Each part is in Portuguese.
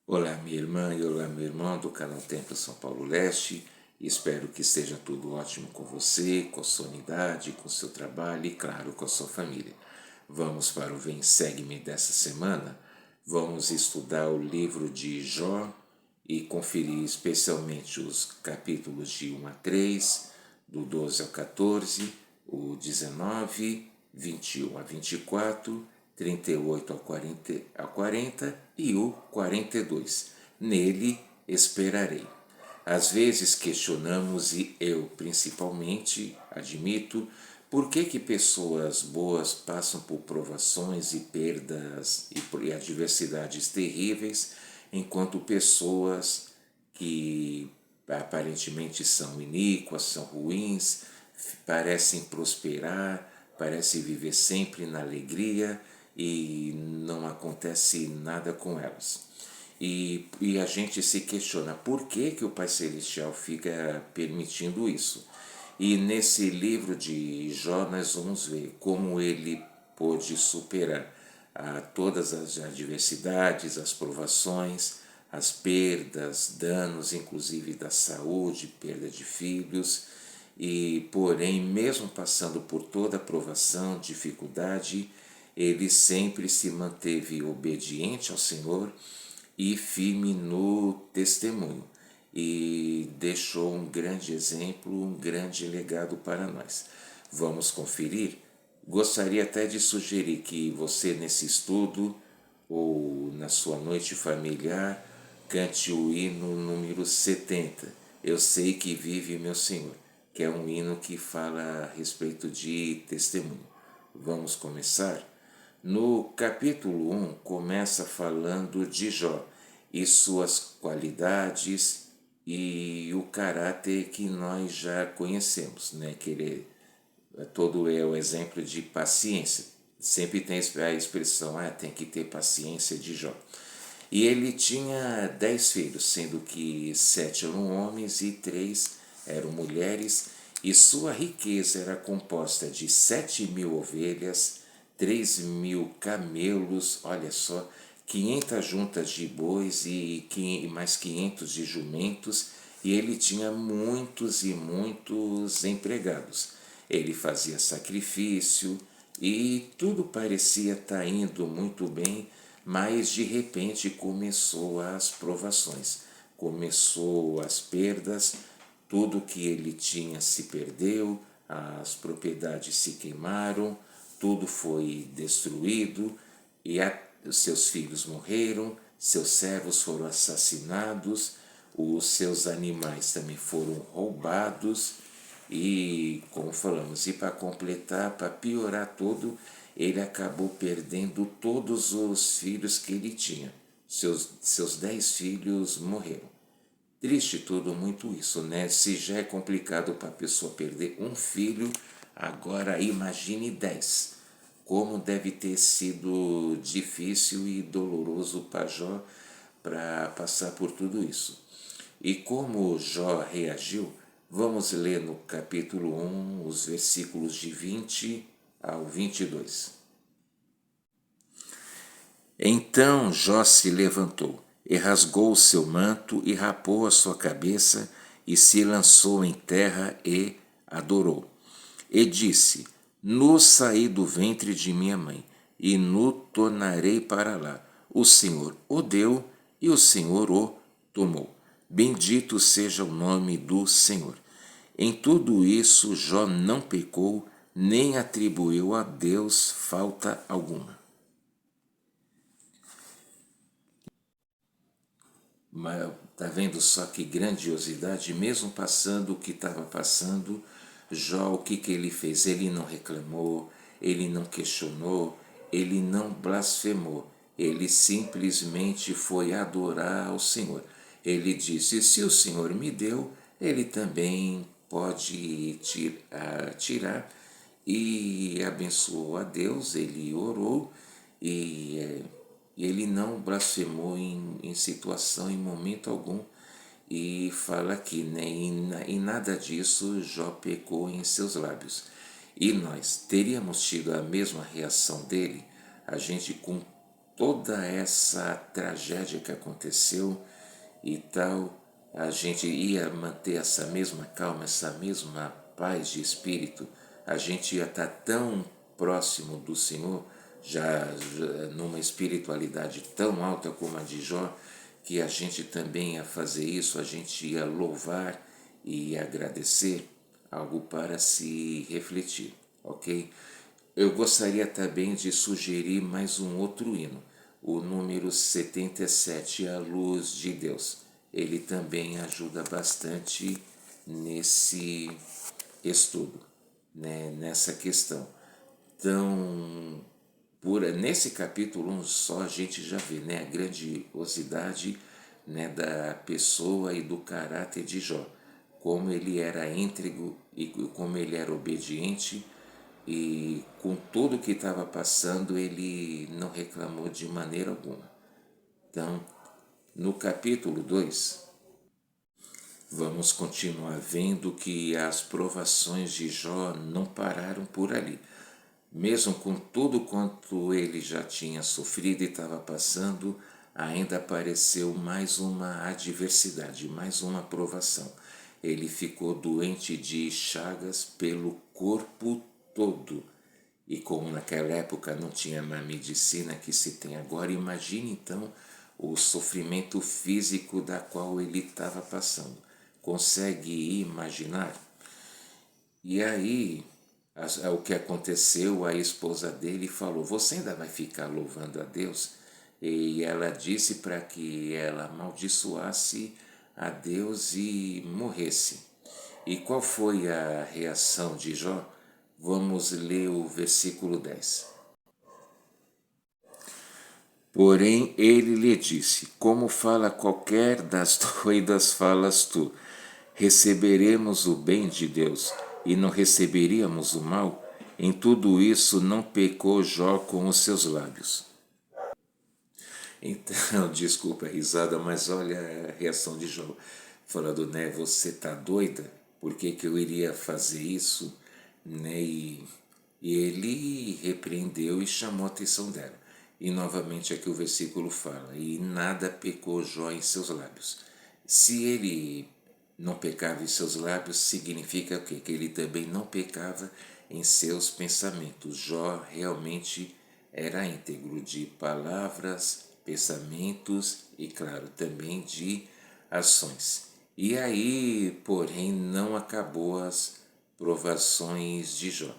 Olá, minha irmã e olá, meu irmão do canal Templo São Paulo Leste. Espero que esteja tudo ótimo com você, com a sua unidade, com o seu trabalho e, claro, com a sua família. Vamos para o Vem Segue-me dessa semana. Vamos estudar o livro de Jó e conferir especialmente os capítulos de 1 a 3, do 12 ao 14, o 19, 21 a 24, 38 ao 40 e o 42. Nele esperarei. Às vezes questionamos, e eu principalmente admito, por que pessoas boas passam por provações e perdas e adversidades terríveis, enquanto pessoas que aparentemente são iníquas, são ruins, parecem prosperar, parecem viver sempre na alegria e não acontece nada com elas. E a gente se questiona por que o Pai Celestial fica permitindo isso. E nesse livro de Jó nós vamos ver como ele pôde superar todas as adversidades, as provações, as perdas, danos, inclusive da saúde, perda de filhos. E, porém, mesmo passando por toda a provação, dificuldade, ele sempre se manteve obediente ao Senhor e firme no testemunho, e deixou um grande exemplo, um grande legado para nós. Vamos conferir? Gostaria até de sugerir que você, nesse estudo ou na sua noite familiar, cante o hino número 70, Eu Sei Que Vive Meu Senhor, que é um hino que fala a respeito de testemunho. Vamos começar? No capítulo 1 começa falando de Jó e suas qualidades e o caráter que nós já conhecemos, né? Que ele todo é o exemplo de paciência. Sempre tem a expressão, tem que ter paciência de Jó. E ele tinha 10 filhos, sendo que 7 eram homens e 3 eram mulheres, e sua riqueza era composta de 7.000 ovelhas, 3.000 camelos, olha só, 500 juntas de bois e mais 500 de jumentos, e ele tinha muitos e muitos empregados. Ele fazia sacrifício e tudo parecia estar indo muito bem, mas de repente começou as provações, começou as perdas, tudo que ele tinha se perdeu, as propriedades se queimaram, tudo foi destruído e os seus filhos morreram, seus servos foram assassinados, os seus animais também foram roubados e, como falamos, e para completar, para piorar tudo, ele acabou perdendo todos os filhos que ele tinha. Seus 10 filhos morreram. Triste tudo muito isso, né? Se já é complicado para a pessoa perder um filho, agora imagine 10. Como deve ter sido difícil e doloroso para Jó para passar por tudo isso. E como Jó reagiu, vamos ler no capítulo 1, os versículos de 20 ao 22. Então Jó se levantou, e rasgou o seu manto, e rapou a sua cabeça, e se lançou em terra e adorou. E disse, Nu saí do ventre de minha mãe, e nu tornarei para lá. O Senhor o deu, e o Senhor o tomou. Bendito seja o nome do Senhor. Em tudo isso Jó não pecou, nem atribuiu a Deus falta alguma. Mas tá vendo só que grandiosidade, mesmo passando o que estava passando, Jó, o que ele fez? Ele não reclamou, ele não questionou, ele não blasfemou, ele simplesmente foi adorar ao Senhor. Ele disse, se o Senhor me deu, ele também pode tirar, e abençoou a Deus, ele orou e ele não blasfemou em situação, em momento algum. E fala aqui, né, em nada disso Jó pecou em seus lábios. E nós teríamos tido a mesma reação dele, a gente com toda essa tragédia que aconteceu e tal, a gente ia manter essa mesma calma, essa mesma paz de espírito, a gente ia estar tão próximo do Senhor, já numa espiritualidade tão alta como a de Jó, que a gente também ia fazer isso, a gente ia louvar e agradecer, algo para se refletir, ok? Eu gostaria também de sugerir mais um outro hino, o número 77, A Luz de Deus. Ele também ajuda bastante nesse estudo, né, nessa questão. Então, nesse capítulo 1 só a gente já vê, né, a grandiosidade, né, da pessoa e do caráter de Jó, como ele era íntegro e como ele era obediente, e com tudo que estava passando ele não reclamou de maneira alguma. Então, no capítulo 2, vamos continuar vendo que as provações de Jó não pararam por ali. Mesmo com tudo quanto ele já tinha sofrido e estava passando, ainda apareceu mais uma adversidade, mais uma provação. Ele ficou doente de chagas pelo corpo todo. E como naquela época não tinha uma medicina que se tem agora, imagine então o sofrimento físico da qual ele estava passando. Consegue imaginar? E aí, o que aconteceu, a esposa dele falou: Você ainda vai ficar louvando a Deus? E ela disse para que ela amaldiçoasse a Deus e morresse. E qual foi a reação de Jó? Vamos ler o versículo 10. Porém, ele lhe disse: Como fala qualquer das doidas falas tu? Receberemos o bem de Deus e não receberíamos o mal? Em tudo isso não pecou Jó com os seus lábios. Então, desculpa a risada, mas olha a reação de Jó, falando, né, você tá doida? Por que que eu iria fazer isso? Né, e ele repreendeu e chamou a atenção dela. E novamente aqui o versículo fala, e nada pecou Jó em seus lábios. Se ele não pecava em seus lábios, significa o quê? Que ele também não pecava em seus pensamentos. Jó realmente era íntegro de palavras, pensamentos e, claro, também de ações. E aí, porém, não acabou as provações de Jó,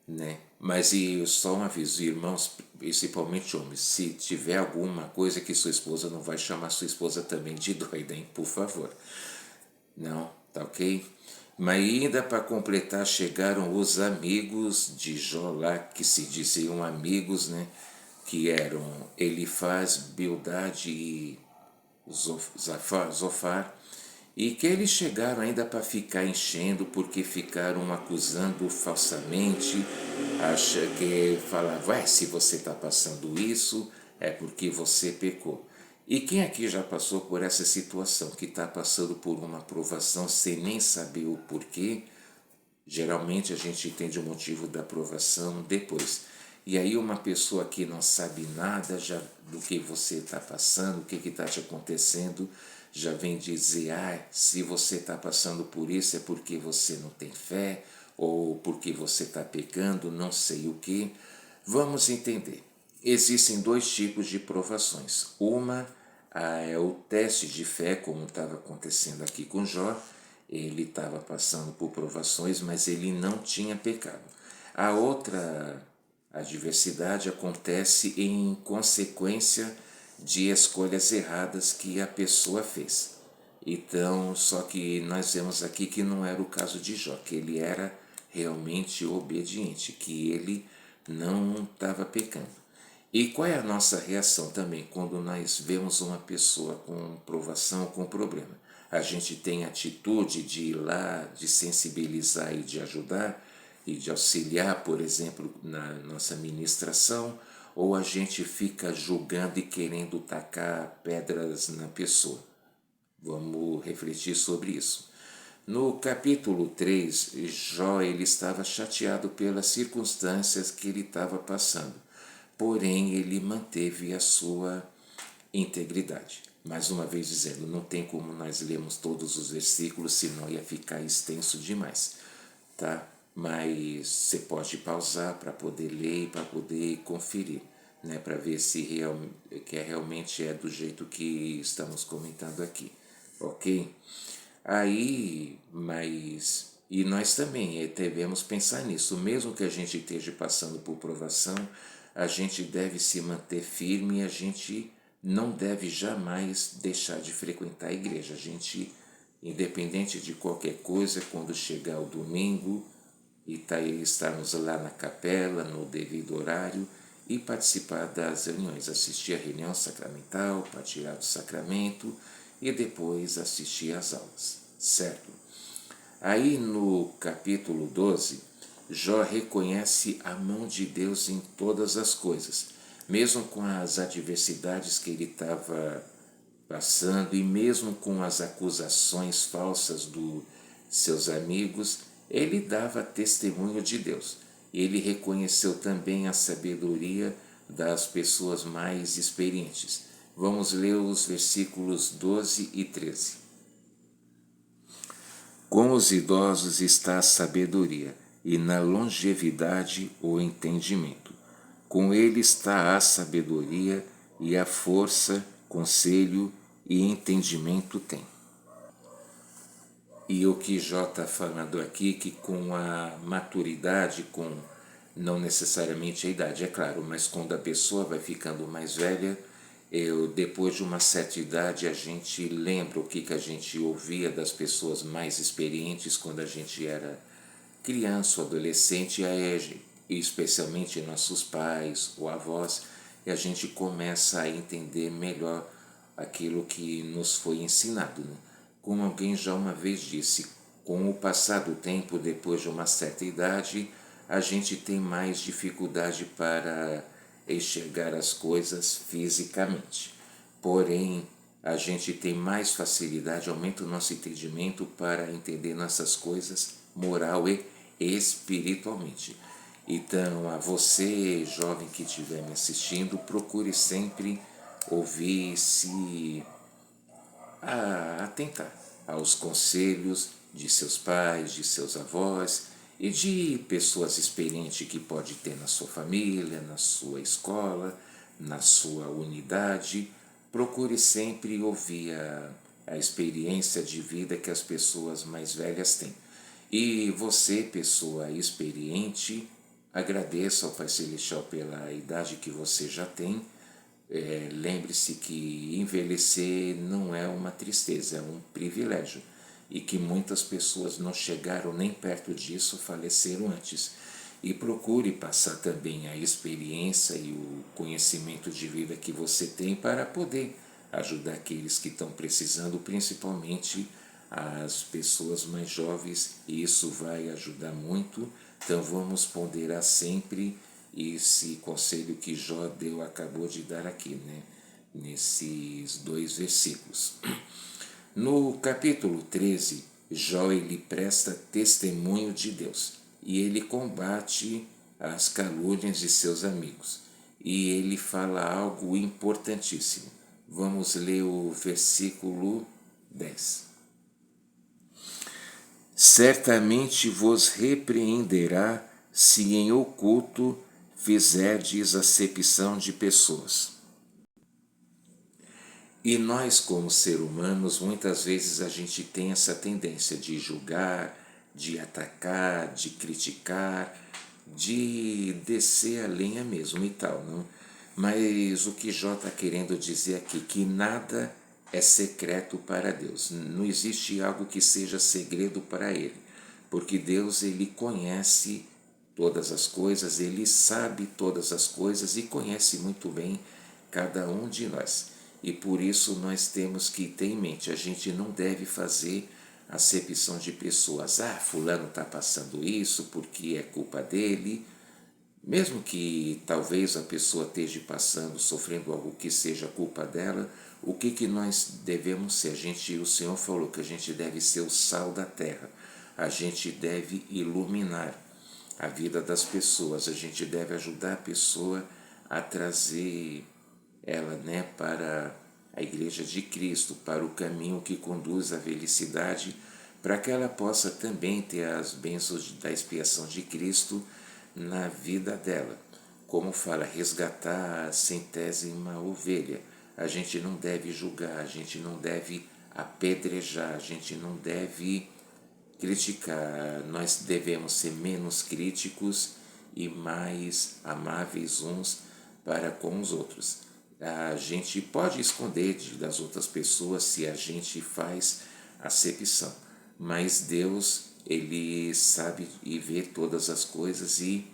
né? Mas e só um aviso, irmãos, principalmente homens, se tiver alguma coisa que sua esposa não vai chamar sua esposa também de doida, hein? Por favor. Não, tá ok? Mas ainda para completar, chegaram os amigos de Jó lá, que se diziam amigos, né? Que eram Elifaz, Bildade e Zofar, e que eles chegaram ainda para ficar enchendo, porque ficaram acusando falsamente, acha que falava, se você está passando isso, é porque você pecou. E quem aqui já passou por essa situação, que está passando por uma provação sem nem saber o porquê? Geralmente a gente entende o motivo da provação depois. E aí uma pessoa que não sabe nada já do que você está passando, o que está te acontecendo, já vem dizer, se você está passando por isso é porque você não tem fé, ou porque você está pecando, não sei o que. Vamos entender. Existem dois tipos de provações. Uma é o teste de fé, como estava acontecendo aqui com Jó. Ele estava passando por provações, mas ele não tinha pecado. A outra adversidade acontece em consequência de escolhas erradas que a pessoa fez. Então, só que nós vemos aqui que não era o caso de Jó, que ele era realmente obediente, que ele não estava pecando. E qual é a nossa reação também quando nós vemos uma pessoa com provação, com problema? A gente tem a atitude de ir lá, de sensibilizar e de ajudar e de auxiliar, por exemplo, na nossa ministração, ou a gente fica julgando e querendo tacar pedras na pessoa? Vamos refletir sobre isso. No capítulo 3, Jó ele estava chateado pelas circunstâncias que ele estava passando. porém ele manteve a sua integridade. Mais uma vez dizendo, não tem como nós lermos todos os versículos, senão ia ficar extenso demais, tá? Mas você pode pausar para poder ler e para poder conferir, né? Para ver se realmente é do jeito que estamos comentando aqui, ok? Aí, mas... E nós também devemos pensar nisso, mesmo que a gente esteja passando por provação, a gente deve se manter firme e a gente não deve jamais deixar de frequentar a igreja. A gente, independente de qualquer coisa, quando chegar o domingo e estarmos lá na capela, no devido horário, e participar das reuniões, assistir a reunião sacramental, partilhar do sacramento e depois assistir às aulas, certo? Aí no capítulo 12, Jó reconhece a mão de Deus em todas as coisas, mesmo com as adversidades que ele estava passando e mesmo com as acusações falsas dos seus amigos, ele dava testemunho de Deus. Ele reconheceu também a sabedoria das pessoas mais experientes. Vamos ler os versículos 12 e 13. Com os idosos está a sabedoria, e na longevidade o entendimento. Com ele está a sabedoria, e a força, conselho e entendimento tem. E o que Jó está falando aqui, que com a maturidade, com não necessariamente a idade, é claro, mas quando a pessoa vai ficando mais velha, depois de uma certa idade a gente lembra o que a gente ouvia das pessoas mais experientes quando a gente era criança ou adolescente, especialmente nossos pais ou avós, e a gente começa a entender melhor aquilo que nos foi ensinado, né? Como alguém já uma vez disse, com o passar do tempo, depois de uma certa idade, a gente tem mais dificuldade para enxergar as coisas fisicamente. Porém, a gente tem mais facilidade, aumenta o nosso entendimento para entender nossas coisas moral e espiritualmente. Então, a você, jovem que estiver me assistindo, procure sempre ouvir-se atentar aos conselhos de seus pais, de seus avós e de pessoas experientes que pode ter na sua família, na sua escola, na sua unidade. Procure sempre ouvir a experiência de vida que as pessoas mais velhas têm. E você, pessoa experiente, agradeça ao Pai Celestial pela idade que você já tem. Lembre-se que envelhecer não é uma tristeza, é um privilégio. E que muitas pessoas não chegaram nem perto disso, faleceram antes. E procure passar também a experiência e o conhecimento de vida que você tem para poder ajudar aqueles que estão precisando, principalmente as pessoas mais jovens, e isso vai ajudar muito. Então vamos ponderar sempre esse conselho que Jó acabou de dar aqui, né? Nesses 2 versículos. No capítulo 13, Jó ele presta testemunho de Deus e ele combate as calúnias de seus amigos. E ele fala algo importantíssimo. Vamos ler o versículo 10. Certamente vos repreenderá se em oculto fizerdes acepção de pessoas. E nós, como seres humanos, muitas vezes a gente tem essa tendência de julgar, de atacar, de criticar, de descer a lenha mesmo e tal, não? Mas o que Jó está querendo dizer aqui, que nada é secreto para Deus. Não existe algo que seja segredo para Ele, porque Deus ele conhece todas as coisas, Ele sabe todas as coisas e conhece muito bem cada um de nós. E por isso nós temos que ter em mente, a gente não deve fazer acepção de pessoas. Fulano está passando isso porque é culpa dele. Mesmo que talvez a pessoa esteja passando, sofrendo algo que seja culpa dela, o que nós devemos ser? O Senhor falou que a gente deve ser o sal da terra. A gente deve iluminar a vida das pessoas, a gente deve ajudar a pessoa a trazer ela, né, para a Igreja de Cristo, para o caminho que conduz à felicidade, para que ela possa também ter as bênçãos da expiação de Cristo na vida dela. Como fala, resgatar a centésima ovelha. A gente não deve julgar, a gente não deve apedrejar, a gente não deve criticar. Nós devemos ser menos críticos e mais amáveis uns para com os outros. A gente pode esconder das outras pessoas se a gente faz acepção, mas Deus, ele sabe e vê todas as coisas e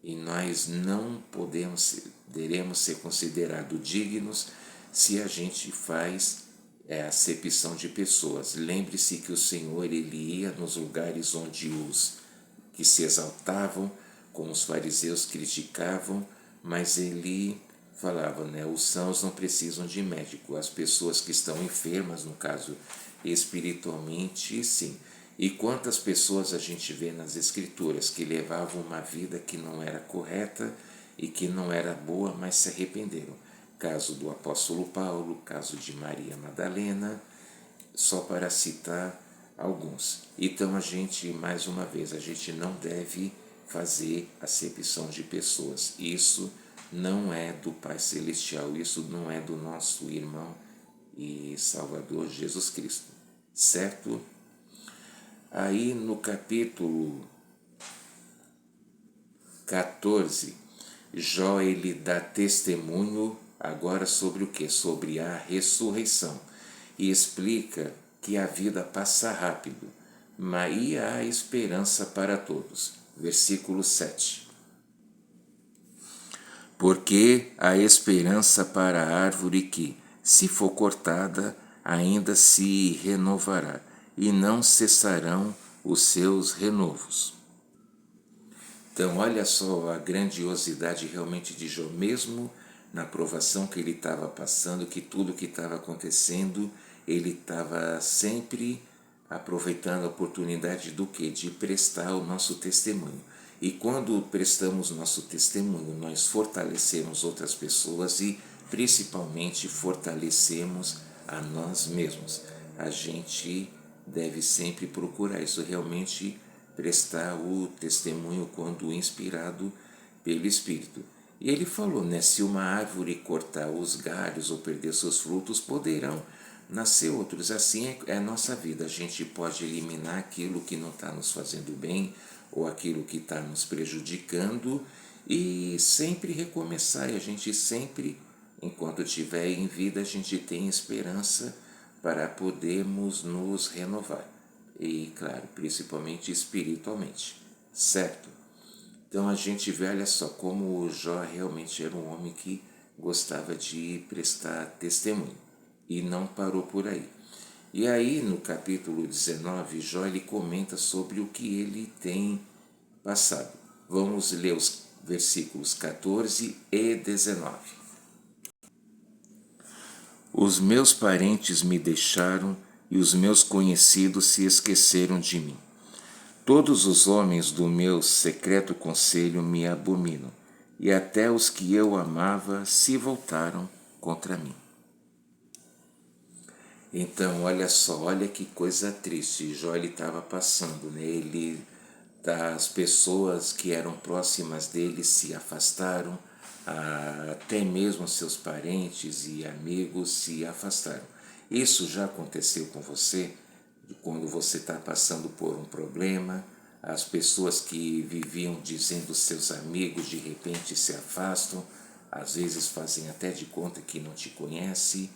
nós não poderemos ser considerados dignos se a gente faz acepção de pessoas. Lembre-se que o Senhor, ele ia nos lugares onde os que se exaltavam, como os fariseus criticavam, mas ele falava, né, os sãos não precisam de médico, as pessoas que estão enfermas, no caso espiritualmente, sim. E quantas pessoas a gente vê nas escrituras que levavam uma vida que não era correta e que não era boa, mas se arrependeram. Caso do apóstolo Paulo, caso de Maria Madalena, só para citar alguns. Então a gente, mais uma vez, a gente não deve fazer acepção de pessoas. Isso não é do Pai Celestial, isso não é do nosso irmão e Salvador Jesus Cristo, certo? Aí no capítulo 14, Jó ele dá testemunho agora sobre o que? Sobre a ressurreição. E explica que a vida passa rápido, mas há esperança para todos. Versículo 7. Porque há esperança para a árvore que, se for cortada, ainda se renovará, e não cessarão os seus renovos. Então, olha só a grandiosidade realmente de Jó, mesmo na provação que ele estava passando, que tudo que estava acontecendo, ele estava sempre aproveitando a oportunidade do que? De prestar o nosso testemunho. E quando prestamos nosso testemunho, nós fortalecemos outras pessoas e principalmente fortalecemos a nós mesmos. A gente deve sempre procurar isso, realmente prestar o testemunho quando inspirado pelo Espírito. E ele falou, né, se uma árvore cortar os galhos ou perder seus frutos, poderão nascer outros. Assim é a nossa vida, a gente pode eliminar aquilo que não está nos fazendo bem ou aquilo que está nos prejudicando e sempre recomeçar. E a gente sempre, enquanto estiver em vida, a gente tem esperança para podermos nos renovar. E, claro, principalmente espiritualmente, certo? Então a gente vê, olha só, como o Jó realmente era um homem que gostava de prestar testemunho e não parou por aí. E aí no capítulo 19, Jó ele comenta sobre o que ele tem passado. Vamos ler os versículos 14 e 19. Os meus parentes me deixaram e os meus conhecidos se esqueceram de mim. Todos os homens do meu secreto conselho me abominam, e até os que eu amava se voltaram contra mim. Então, olha só, olha que coisa triste. Jó estava passando, né? As pessoas que eram próximas dele se afastaram, até mesmo seus parentes e amigos se afastaram. Isso já aconteceu com você? Quando você está passando por um problema, as pessoas que viviam dizendo seus amigos de repente se afastam, às vezes fazem até de conta que não te conhece,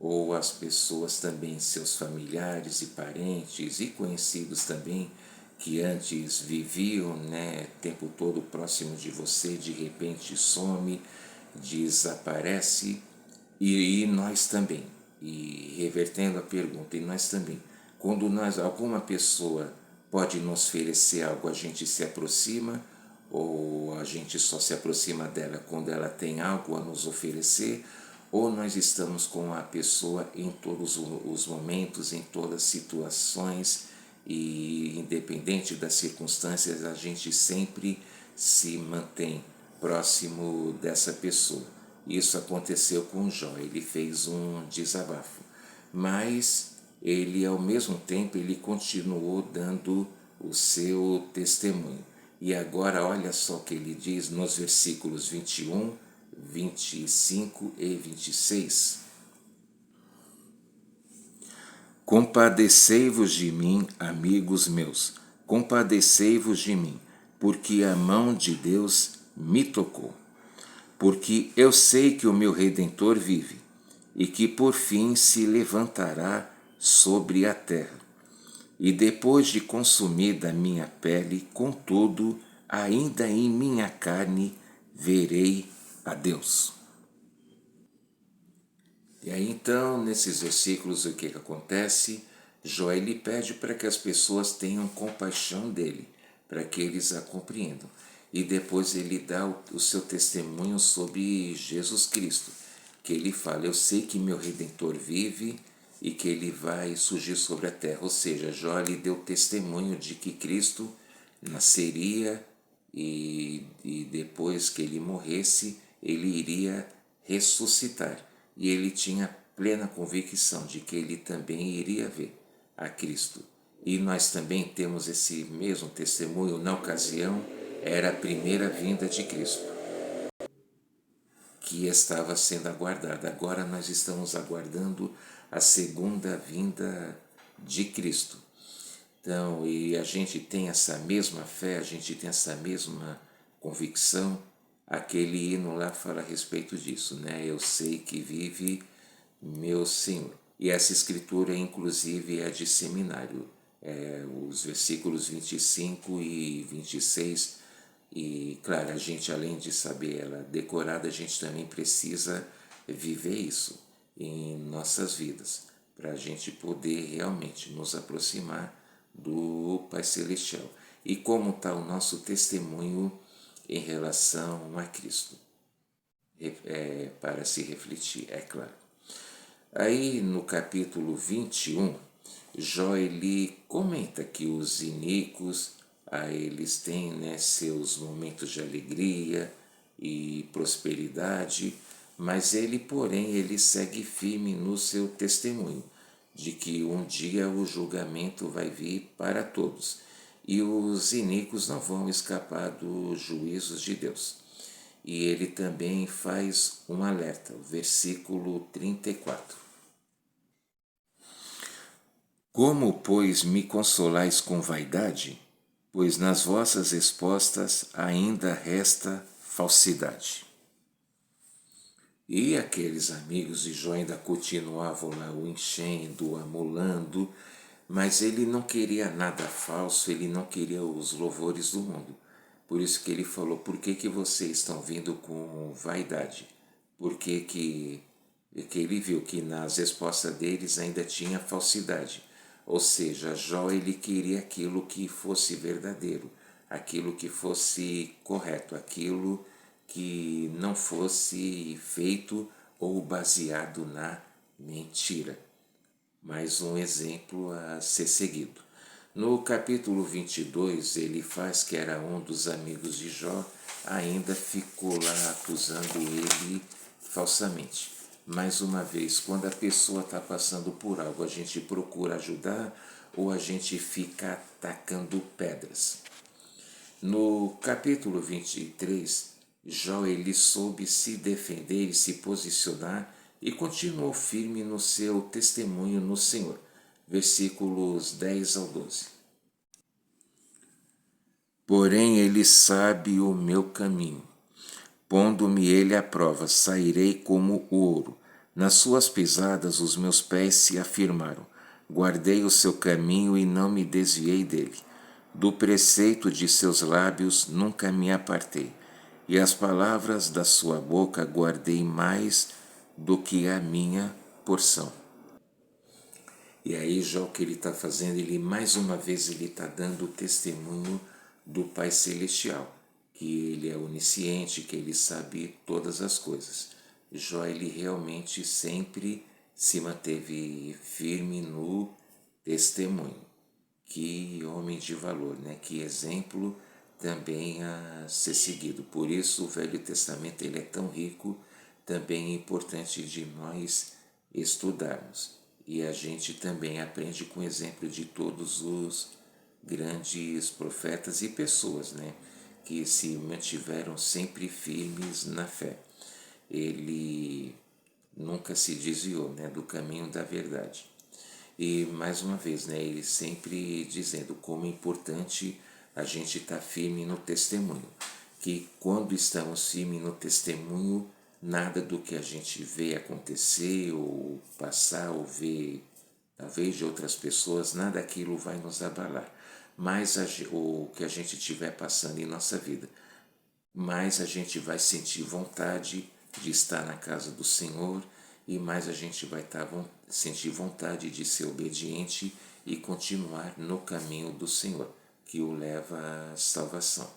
ou as pessoas também, seus familiares e parentes e conhecidos também, que antes viviam, né, o tempo todo próximo de você, de repente some, desaparece, e nós também. E revertendo a pergunta, e nós também. Quando alguma pessoa pode nos oferecer algo, a gente se aproxima, ou a gente só se aproxima dela quando ela tem algo a nos oferecer, ou nós estamos com a pessoa em todos os momentos, em todas as situações, e independente das circunstâncias, a gente sempre se mantém próximo dessa pessoa. Isso aconteceu com Jó, ele fez um desabafo, mas ele ao mesmo tempo ele continuou dando o seu testemunho. E agora olha só o que ele diz nos versículos 21, 25 e 26. Compadecei-vos de mim, amigos meus, compadecei-vos de mim, porque a mão de Deus me tocou. Porque eu sei que o meu Redentor vive, e que por fim se levantará sobre a terra. E depois de consumida a minha pele, contudo, ainda em minha carne, verei a Deus. E aí então, nesses versículos, o que acontece? Jó ele pede para que as pessoas tenham compaixão dele, para que eles a compreendam. E depois ele dá o seu testemunho sobre Jesus Cristo, que ele fala, eu sei que meu Redentor vive e que ele vai surgir sobre a terra. Ou seja, Jó lhe deu testemunho de que Cristo nasceria e depois que ele morresse, ele iria ressuscitar. E ele tinha plena convicção de que ele também iria ver a Cristo. E nós também temos esse mesmo testemunho. Na ocasião, era a primeira vinda de Cristo, que estava sendo aguardada. Agora nós estamos aguardando a segunda vinda de Cristo. Então, e a gente tem essa mesma fé, a gente tem essa mesma convicção. Aquele hino lá fala a respeito disso, né? Eu sei que vive meu Senhor. E essa escritura, inclusive, é de seminário. Os versículos 25 e 26. E, claro, a gente, além de saber ela decorada, a gente também precisa viver isso em nossas vidas, para a gente poder realmente nos aproximar do Pai Celestial. E como está o nosso testemunho em relação a Cristo? Para se refletir, é claro. Aí no capítulo 21, Jó ele comenta que os iníquos, eles têm, né, seus momentos de alegria e prosperidade, mas ele, porém, ele segue firme no seu testemunho de que um dia o julgamento vai vir para todos e os iníquos não vão escapar dos juízos de Deus. E ele também faz um alerta, o versículo 34. Como, pois, me consolais com vaidade? Pois nas vossas respostas ainda resta falsidade. E aqueles amigos de Jó ainda continuavam lá o enchendo, o amolando, mas ele não queria nada falso, ele não queria os louvores do mundo. Por isso que ele falou, por que vocês estão vindo com vaidade? Que ele viu que nas respostas deles ainda tinha falsidade. Ou seja, Jó ele queria aquilo que fosse verdadeiro, aquilo que fosse correto, aquilo que não fosse feito ou baseado na mentira. Mais um exemplo a ser seguido. No capítulo 22, ele faz que era um dos amigos de Jó, ainda ficou lá acusando ele falsamente. Mais uma vez, quando a pessoa está passando por algo, a gente procura ajudar ou a gente fica atacando pedras. No capítulo 23, Jó ele soube se defender e se posicionar e continuou firme no seu testemunho no Senhor. Versículos 10 ao 12. Porém ele sabe o meu caminho. Pondo-me ele à prova, sairei como o ouro. Nas suas pisadas os meus pés se afirmaram. Guardei o seu caminho e não me desviei dele. Do preceito de seus lábios nunca me apartei, e as palavras da sua boca guardei mais do que a minha porção. E aí já o que ele está fazendo, ele mais uma vez ele está dando o testemunho do Pai Celestial, que ele é onisciente, que ele sabe todas as coisas. Jó ele realmente sempre se manteve firme no testemunho. Que homem de valor, né? Que exemplo também a ser seguido. Por isso o Velho Testamento ele é tão rico, também é importante de nós estudarmos. E a gente também aprende com o exemplo de todos os grandes profetas e pessoas, né, que se mantiveram sempre firmes na fé. Ele nunca se desviou, né, do caminho da verdade. E mais uma vez, né, ele sempre dizendo como é importante a gente estar firme no testemunho, que quando estamos firmes no testemunho, nada do que a gente vê acontecer ou passar ou ver talvez de outras pessoas, nada daquilo vai nos abalar. Mais o que a gente estiver passando em nossa vida, mais a gente vai sentir vontade de estar na casa do Senhor e mais a gente vai sentir vontade de ser obediente e continuar no caminho do Senhor, que o leva à salvação.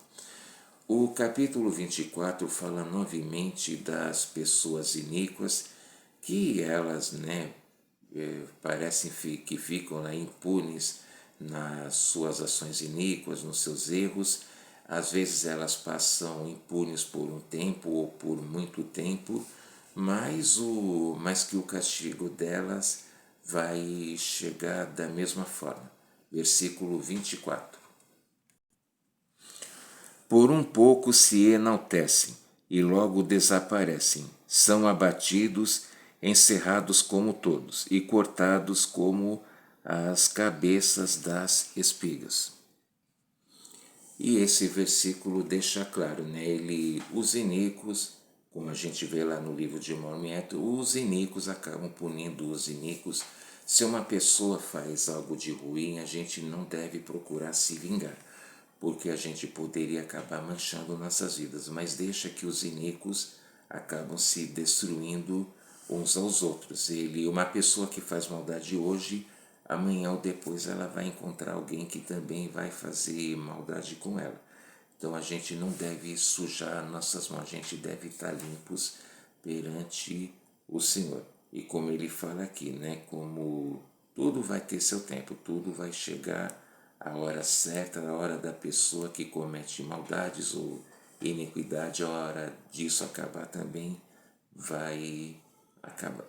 O capítulo 24 fala novamente das pessoas iníquas, que elas, né, parecem que ficam, né, impunes nas suas ações iníquas, nos seus erros. Às vezes elas passam impunes por um tempo ou por muito tempo, mas que o castigo delas vai chegar da mesma forma. Versículo 24. Por um pouco se enaltecem e logo desaparecem, são abatidos, encerrados como todos e cortados como as cabeças das espigas. E esse versículo deixa claro, né? Os iníquos, como a gente vê lá no livro de Mormon, os iníquos acabam punindo os iníquos. Se uma pessoa faz algo de ruim, a gente não deve procurar se vingar, porque a gente poderia acabar manchando nossas vidas, mas deixa que os iníquos acabam se destruindo uns aos outros. Uma pessoa que faz maldade hoje, amanhã ou depois ela vai encontrar alguém que também vai fazer maldade com ela. Então a gente não deve sujar nossas mãos, a gente deve estar limpos perante o Senhor. E como ele fala aqui, né, como tudo vai ter seu tempo, tudo vai chegar a hora certa, a hora da pessoa que comete maldades ou iniquidade, a hora disso acabar também vai acabar,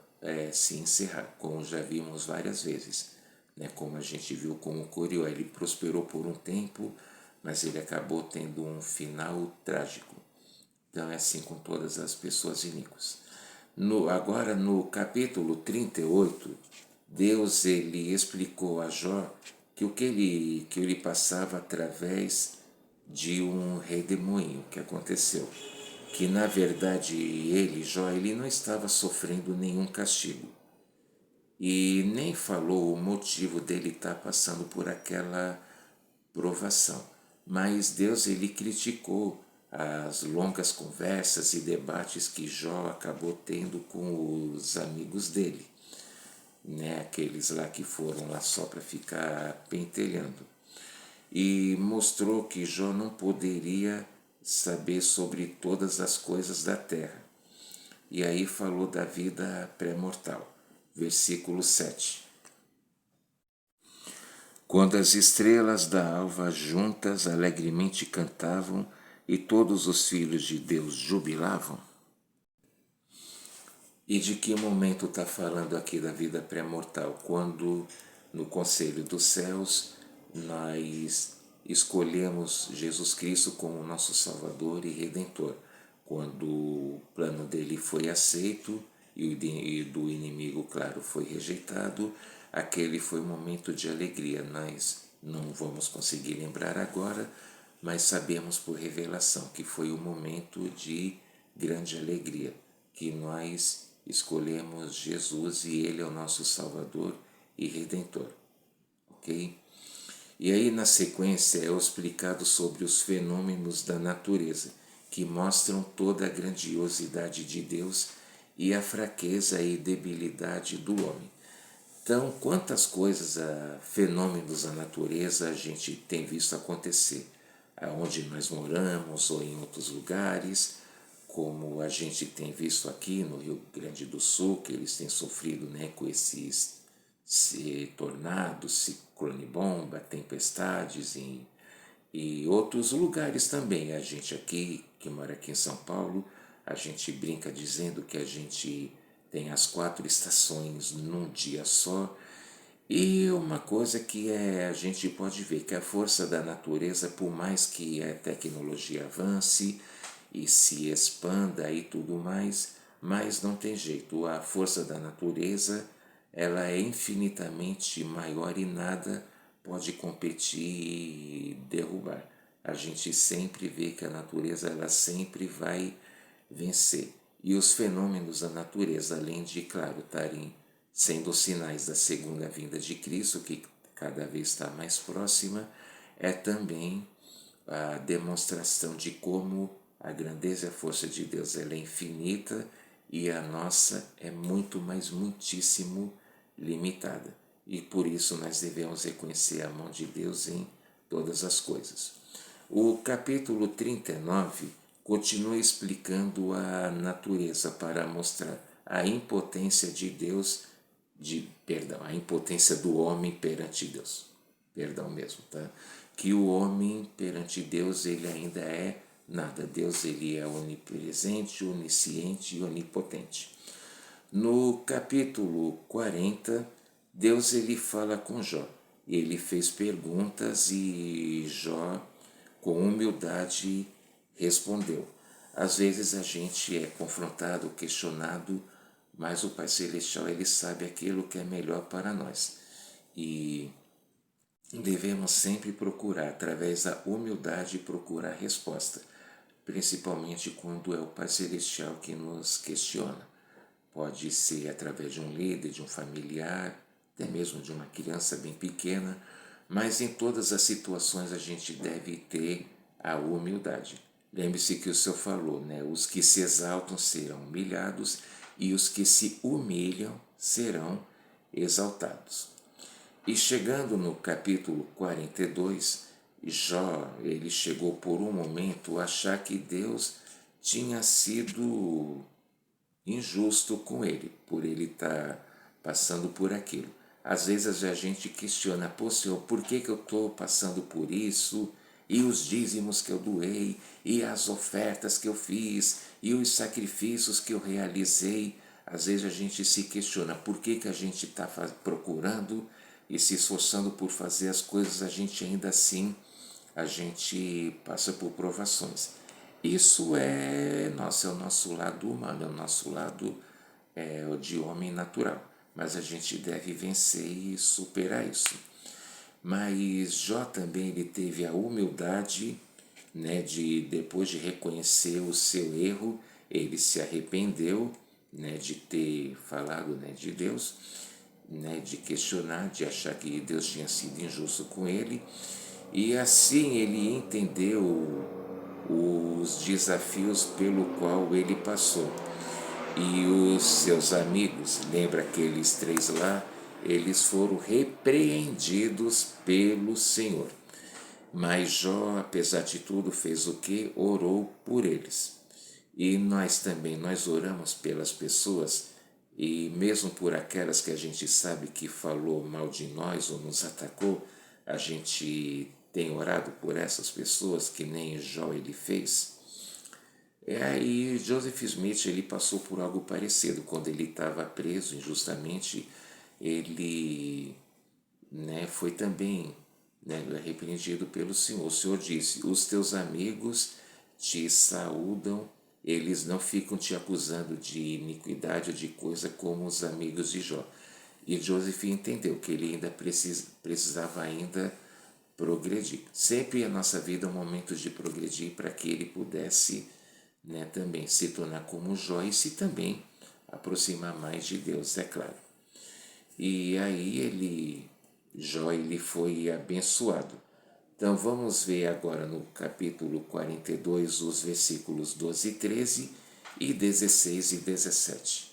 se encerrar, como já vimos várias vezes, né? Como a gente viu com o Corió, ele prosperou por um tempo, mas ele acabou tendo um final trágico. Então é assim com todas as pessoas iníquas. Agora no capítulo 38, Deus ele explicou a Jó que que ele passava através de um redemoinho que aconteceu. Que na verdade Jó, ele não estava sofrendo nenhum castigo. E nem falou o motivo dele estar passando por aquela provação. Mas Deus ele criticou as longas conversas e debates que Jó acabou tendo com os amigos dele, né? Aqueles lá que foram lá só para ficar pentelhando. E mostrou que Jó não poderia saber sobre todas as coisas da terra. E aí falou da vida pré-mortal. Versículo 7. Quando as estrelas da alva juntas alegremente cantavam e todos os filhos de Deus jubilavam. E de que momento está falando aqui da vida pré-mortal? Quando no conselho dos céus nós escolhemos Jesus Cristo como nosso Salvador e Redentor. Quando o plano dele foi aceito e do inimigo, claro, foi rejeitado, aquele foi um momento de alegria. Nós não vamos conseguir lembrar agora, mas sabemos por revelação que foi um momento de grande alegria, que nós escolhemos Jesus e Ele é o nosso Salvador e Redentor, ok? E aí na sequência é explicado sobre os fenômenos da natureza, que mostram toda a grandiosidade de Deus e a fraqueza e debilidade do homem. Então, quantas coisas, fenômenos da natureza a gente tem visto acontecer, aonde nós moramos ou em outros lugares, como a gente tem visto aqui no Rio Grande do Sul, que eles têm sofrido, né, com esses tornados, ciclone bomba, tempestades e outros lugares também. A gente aqui, que mora aqui em São Paulo, a gente brinca dizendo que a gente tem as 4 estações num dia só. E uma coisa que a gente pode ver que a força da natureza, por mais que a tecnologia avance e se expanda e tudo mais, mas não tem jeito. A força da natureza, ela é infinitamente maior e nada pode competir e derrubar. A gente sempre vê que a natureza, ela sempre vai vencer. E os fenômenos da natureza, além de, claro, estarem sendo sinais da segunda vinda de Cristo, que cada vez está mais próxima, é também a demonstração de como a grandeza e a força de Deus, ela é infinita e a nossa é muito, mas muitíssimo limitada. E por isso nós devemos reconhecer a mão de Deus em todas as coisas. O capítulo 39 continua explicando a natureza para mostrar a impotência de Deus, a impotência do homem perante Deus. Perdão mesmo, tá? Que o homem perante Deus, ele ainda é nada. Deus, ele é onipresente, onisciente e onipotente. No capítulo 40, Deus, ele fala com Jó. Ele fez perguntas e Jó, com humildade, respondeu. Às vezes a gente é confrontado, questionado, mas o Pai Celestial, ele sabe aquilo que é melhor para nós. E devemos sempre procurar, através da humildade, procurar resposta, principalmente quando é o Pai Celestial que nos questiona. Pode ser através de um líder, de um familiar, até mesmo de uma criança bem pequena, mas em todas as situações a gente deve ter a humildade. Lembre-se que o Senhor falou, né? Os que se exaltam serão humilhados e os que se humilham serão exaltados. E chegando no capítulo 42, Jó, ele chegou por um momento a achar que Deus tinha sido injusto com ele, por ele estar passando por aquilo. Às vezes a gente questiona, pô, Senhor, por que eu estou passando por isso? E os dízimos que eu doei, e as ofertas que eu fiz, e os sacrifícios que eu realizei. Às vezes a gente se questiona por que a gente está procurando e se esforçando por fazer as coisas, a gente ainda assim, a gente passa por provações. Isso é o nosso lado humano, é o nosso lado de homem natural. Mas a gente deve vencer e superar isso. Mas Jó também ele teve a humildade, né, de depois de reconhecer o seu erro, ele se arrependeu, né, de ter falado, né, de Deus, né, de questionar, de achar que Deus tinha sido injusto com ele. E assim ele entendeu os desafios pelo qual ele passou. E os seus amigos, lembra aqueles 3 lá, eles foram repreendidos pelo Senhor. Mas Jó, apesar de tudo, fez o que? Orou por eles. E nós também, nós oramos pelas pessoas, e mesmo por aquelas que a gente sabe que falou mal de nós ou nos atacou, a gente tem orado por essas pessoas, que nem Jó ele fez. Aí Joseph Smith ele passou por algo parecido. Quando ele estava preso injustamente, ele, né, foi também, né, repreendido pelo Senhor. O Senhor disse, os teus amigos te saúdam, eles não ficam te acusando de iniquidade ou de coisa como os amigos de Jó. E Joseph entendeu que ele ainda precisava ainda progredir. Sempre a nossa vida é um momento de progredir para que ele pudesse, né, também se tornar como Jó e se também aproximar mais de Deus, é claro. E aí Jó ele foi abençoado. Então vamos ver agora no capítulo 42 os versículos 12 e 13 e 16 e 17.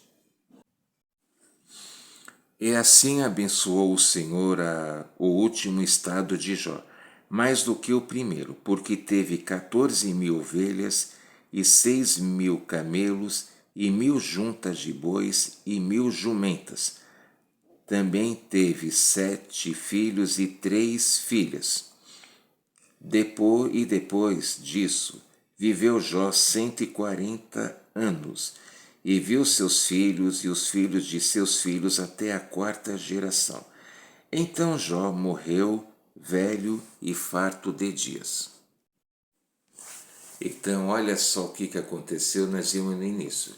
E assim abençoou o Senhor o último estado de Jó, mais do que o primeiro, porque teve 14.000 ovelhas e 6.000 camelos e 1.000 juntas de bois e 1.000 jumentas. Também teve 7 filhos e 3 filhas. Depois disso, viveu Jó 140 anos, e viu seus filhos e os filhos de seus filhos até a quarta geração. Então Jó morreu velho e farto de dias. Então, olha só o que aconteceu, nós vimos no início.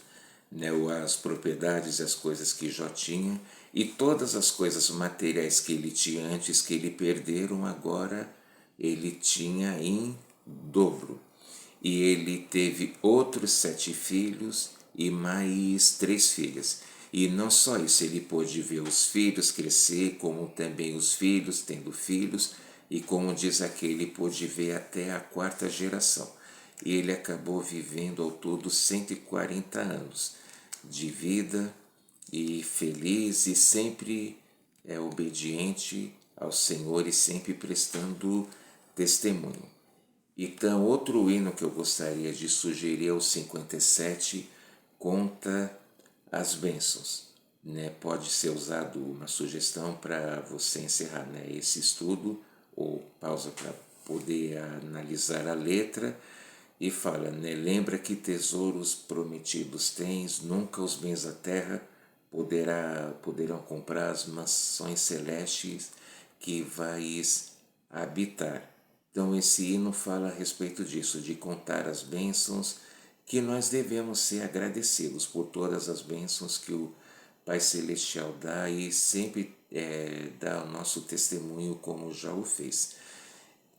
Né, as propriedades e as coisas que Jó tinha, e todas as coisas materiais que ele tinha antes, que ele perderam, agora ele tinha em dobro. E ele teve outros 7 filhos e mais 3 filhas. E não só isso, ele pôde ver os filhos crescer, como também os filhos tendo filhos, e como diz aqui, ele pôde ver até a quarta geração. E ele acabou vivendo ao todo 140 anos de vida, e feliz, e sempre obediente ao Senhor e sempre prestando testemunho. Então, outro hino que eu gostaria de sugerir é o 57, Conta as Bênçãos. Né? Pode ser usado uma sugestão para você encerrar, né, esse estudo, ou pausa para poder analisar a letra, e fala, né, lembra que tesouros prometidos tens, nunca os bens da terra poderão comprar as mansões celestes que vais habitar. Então esse hino fala a respeito disso, de contar as bênçãos, que nós devemos ser agradecidos por todas as bênçãos que o Pai Celestial dá, e sempre dá o nosso testemunho como já o fez.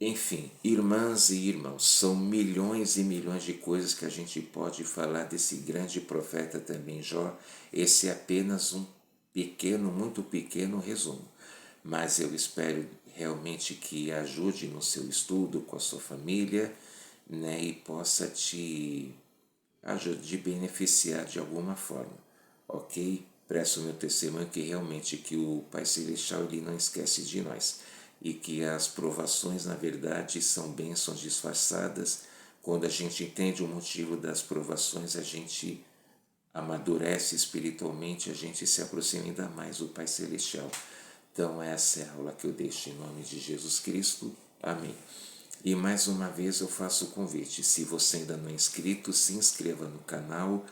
Enfim, irmãs e irmãos, são milhões e milhões de coisas que a gente pode falar desse grande profeta também, Jó. Esse é apenas um pequeno, muito pequeno resumo. Mas eu espero realmente que ajude no seu estudo com a sua família, né, e possa te beneficiar de alguma forma, ok? Presto o meu testemunho que realmente que o Pai Celestial ele não esquece de nós, e que as provações na verdade são bênçãos disfarçadas. Quando a gente entende o motivo das provações, a gente amadurece espiritualmente, a gente se aproxima ainda mais do Pai Celestial. Então essa é a aula que eu deixo em nome de Jesus Cristo. Amém. E mais uma vez eu faço o convite, se você ainda não é inscrito, se inscreva no canal.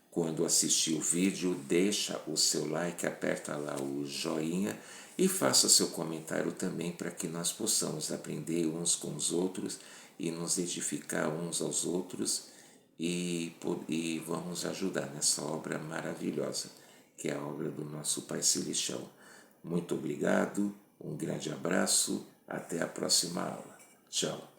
Quando assistir o vídeo, deixa o seu like, aperta lá o joinha e faça seu comentário também, para que nós possamos aprender uns com os outros e nos edificar uns aos outros, e vamos ajudar nessa obra maravilhosa, que é a obra do nosso Pai Celestial. Muito obrigado, um grande abraço, até a próxima aula. Tchau.